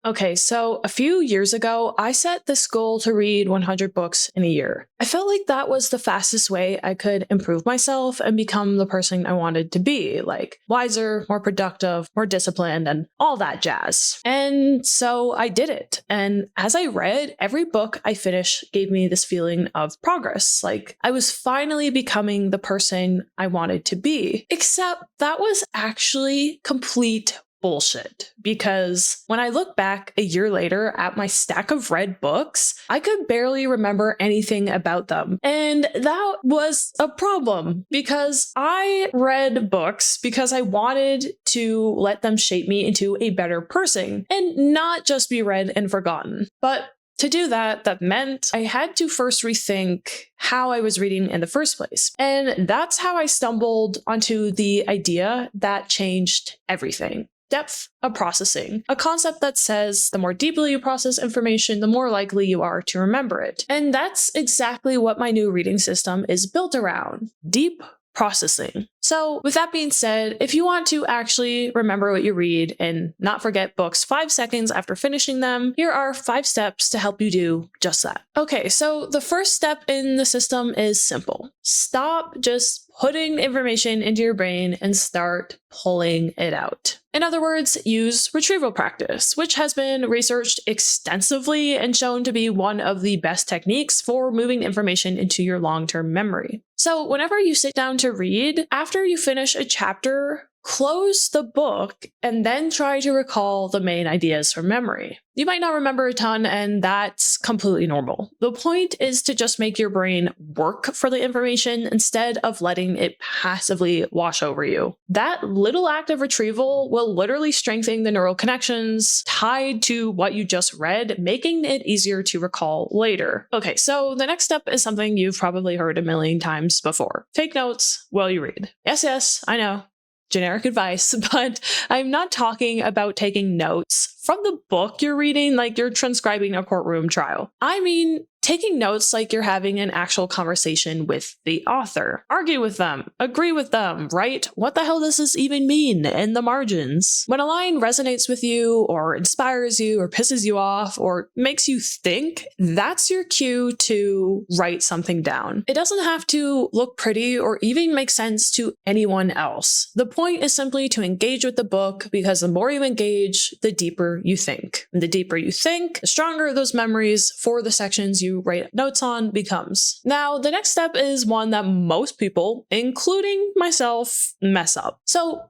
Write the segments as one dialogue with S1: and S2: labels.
S1: Okay, so a few years ago, I set this goal to read 100 books in a year. I felt like that was the fastest way I could improve myself and become the person I wanted to be, like wiser, more productive, more disciplined, and all that jazz. And so I did it. And as I read, every book I finished gave me this feeling of progress, like I was finally becoming the person I wanted to be. Except that was actually complete bullshit, because when I look back a year later at my stack of read books, I could barely remember anything about them. And that was a problem, because I read books because I wanted to let them shape me into a better person and not just be read and forgotten. But to do that, that meant I had to first rethink how I was reading in the first place. And that's how I stumbled onto the idea that changed everything. Depth of processing, a concept that says the more deeply you process information, the more likely you are to remember it. And that's exactly what my new reading system is built around: deep processing. So with that being said, if you want to actually remember what you read and not forget books 5 seconds after finishing them, here are 5 steps to help you do just that. Okay, so the first step in the system is simple. Stop just putting information into your brain and start pulling it out. In other words, use retrieval practice, which has been researched extensively and shown to be one of the best techniques for moving information into your long-term memory. So whenever you sit down to read, after you finish a chapter, close the book and then try to recall the main ideas from memory. You might not remember a ton, and that's completely normal. The point is to just make your brain work for the information instead of letting it passively wash over you. That little act of retrieval will literally strengthen the neural connections tied to what you just read, making it easier to recall later. Okay, so the next step is something you've probably heard a million times before. Take notes while you read. Yes, I know. Generic advice, but I'm not talking about taking notes from the book you're reading like you're transcribing a courtroom trial. I mean, taking notes like you're having an actual conversation with the author. Argue with them, agree with them, write what the hell does this even mean in the margins. When a line resonates with you or inspires you or pisses you off or makes you think, that's your cue to write something down. It doesn't have to look pretty or even make sense to anyone else. The point is simply to engage with the book, because the more you engage, the deeper you think. And the deeper you think, the stronger those memories for the sections you write notes on becomes. Now, the next step is one that most people, including myself, mess up. So,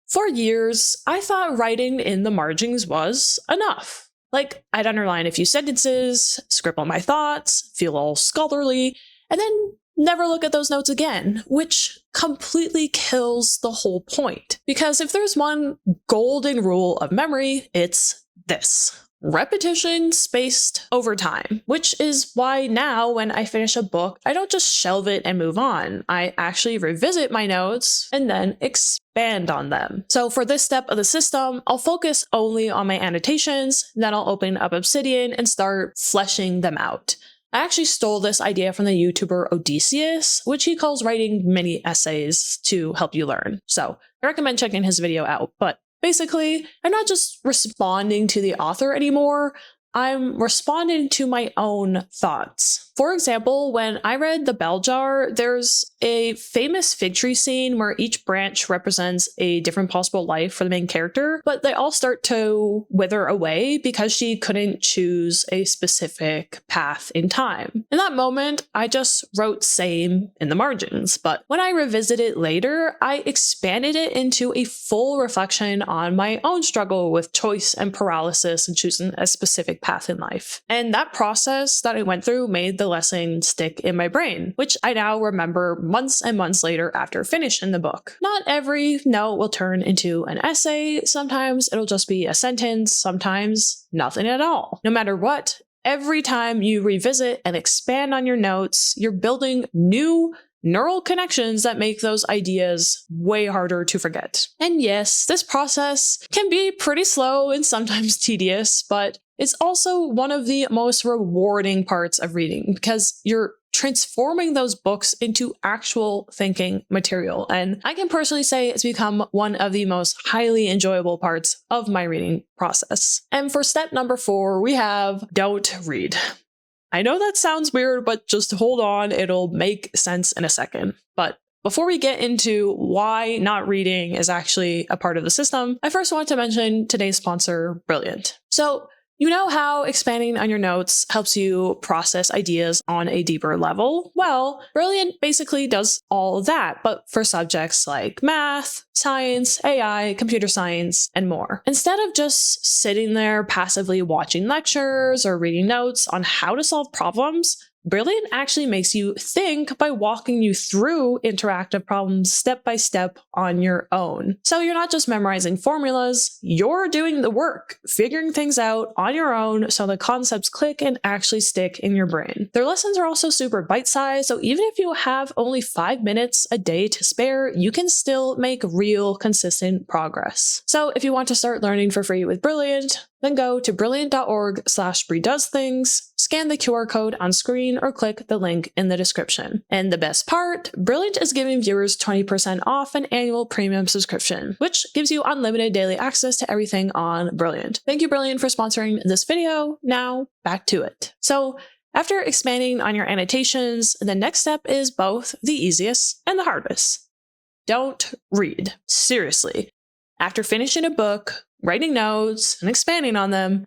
S1: for years, I thought writing in the margins was enough. Like, I'd underline a few sentences, scribble my thoughts, feel all scholarly, and then never look at those notes again, which completely kills the whole point. Because if there's one golden rule of memory, it's this: repetition spaced over time, which is why now when I finish a book, I don't just shelve it and move on. I actually revisit my notes and then expand on them. So for this step of the system, I'll focus only on my annotations, then I'll open up Obsidian and start fleshing them out. I actually stole this idea from the YouTuber Odysseus, which he calls writing mini essays to help you learn. So I recommend checking his video out. But basically, I'm not just responding to the author anymore, I'm responding to my own thoughts. For example, when I read The Bell Jar, there's a famous fig tree scene where each branch represents a different possible life for the main character, but they all start to wither away because she couldn't choose a specific path in time. In that moment, I just wrote same in the margins, but when I revisited it later, I expanded it into a full reflection on my own struggle with choice and paralysis and choosing a specific path in life. And that process that I went through made the lesson stick in my brain, which I now remember months and months later after finishing the book. Not every note will turn into an essay. Sometimes it'll just be a sentence, sometimes nothing at all. No matter what, every time you revisit and expand on your notes, you're building new neural connections that make those ideas way harder to forget. And yes, this process can be pretty slow and sometimes tedious, but it's also one of the most rewarding parts of reading because you're transforming those books into actual thinking material. And I can personally say it's become one of the most highly enjoyable parts of my reading process. And for step number 4, we have don't read. I know that sounds weird, but just hold on, it'll make sense in a second. But before we get into why not reading is actually a part of the system, I first want to mention today's sponsor, Brilliant. So, you know how expanding on your notes helps you process ideas on a deeper level? Well, Brilliant basically does all of that, but for subjects like math, science, AI, computer science, and more. Instead of just sitting there passively watching lectures or reading notes on how to solve problems, Brilliant actually makes you think by walking you through interactive problems step by step on your own. So you're not just memorizing formulas, you're doing the work, figuring things out on your own so the concepts click and actually stick in your brain. Their lessons are also super bite-sized, so even if you have only 5 minutes a day to spare, you can still make real, consistent progress. So if you want to start learning for free with Brilliant, then go to brilliant.org/BrieDoesThings, scan the QR code on screen, or click the link in the description. And the best part, Brilliant is giving viewers 20% off an annual premium subscription, which gives you unlimited daily access to everything on Brilliant. Thank you, Brilliant, for sponsoring this video. Now, back to it. So, after expanding on your annotations, the next step is both the easiest and the hardest. Don't read. Seriously. After finishing a book, writing notes, and expanding on them,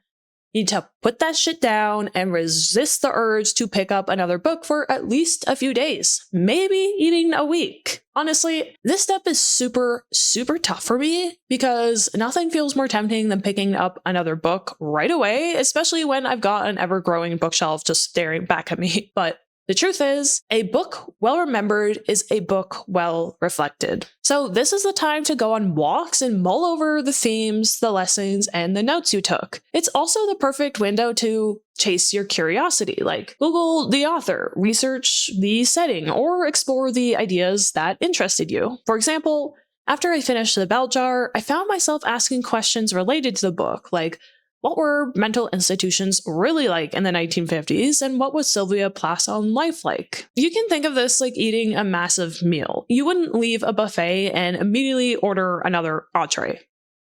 S1: you need to put that shit down and resist the urge to pick up another book for at least a few days, maybe even a week. Honestly, this step is super tough for me because nothing feels more tempting than picking up another book right away, especially when I've got an ever-growing bookshelf just staring back at me. But the truth is, a book well remembered is a book well reflected. So this is the time to go on walks and mull over the themes, the lessons, and the notes you took. It's also the perfect window to chase your curiosity, like Google the author, research the setting, or explore the ideas that interested you. For example, after I finished The Bell Jar, I found myself asking questions related to the book, like, what were mental institutions really like in the 1950s, and what was Sylvia Plath's own life like? You can think of this like eating a massive meal. You wouldn't leave a buffet and immediately order another entree,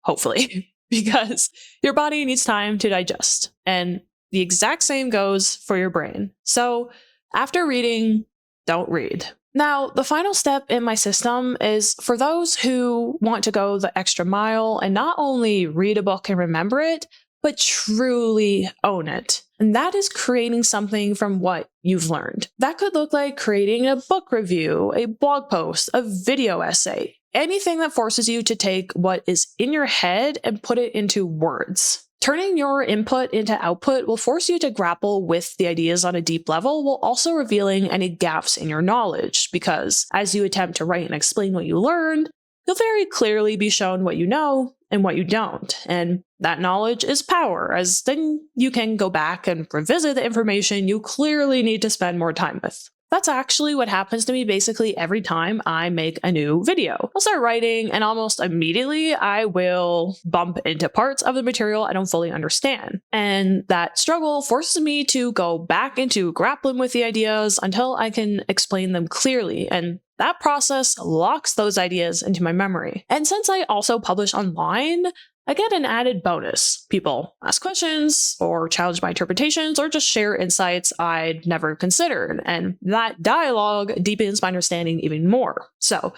S1: hopefully, because your body needs time to digest. And the exact same goes for your brain. So after reading, don't read. Now, the final step in my system is for those who want to go the extra mile and not only read a book and remember it, but truly own it. And that is creating something from what you've learned. That could look like creating a book review, a blog post, a video essay, anything that forces you to take what is in your head and put it into words. Turning your input into output will force you to grapple with the ideas on a deep level while also revealing any gaps in your knowledge, because as you attempt to write and explain what you learned, you'll very clearly be shown what you know and what you don't. And that knowledge is power, as then you can go back and revisit the information you clearly need to spend more time with. That's actually what happens to me basically every time I make a new video. I'll start writing and almost immediately I will bump into parts of the material I don't fully understand. And that struggle forces me to go back into grappling with the ideas until I can explain them clearly, and that process locks those ideas into my memory. And since I also publish online, I get an added bonus. People ask questions, or challenge my interpretations, or just share insights I'd never considered, and that dialogue deepens my understanding even more. So,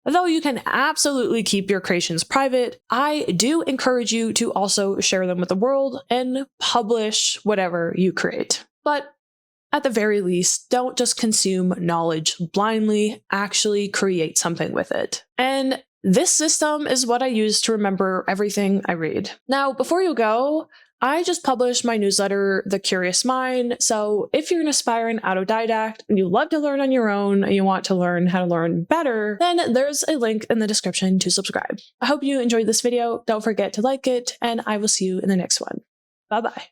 S1: although you can absolutely keep your creations private, I do encourage you to also share them with the world and publish whatever you create. But at the very least, don't just consume knowledge blindly, actually create something with it. And this system is what I use to remember everything I read. Now, before you go, I just published my newsletter, The Curious Mind, so if you're an aspiring autodidact and you love to learn on your own and you want to learn how to learn better, then there's a link in the description to subscribe. I hope you enjoyed this video. Don't forget to like it, and I will see you in the next one. Bye-bye.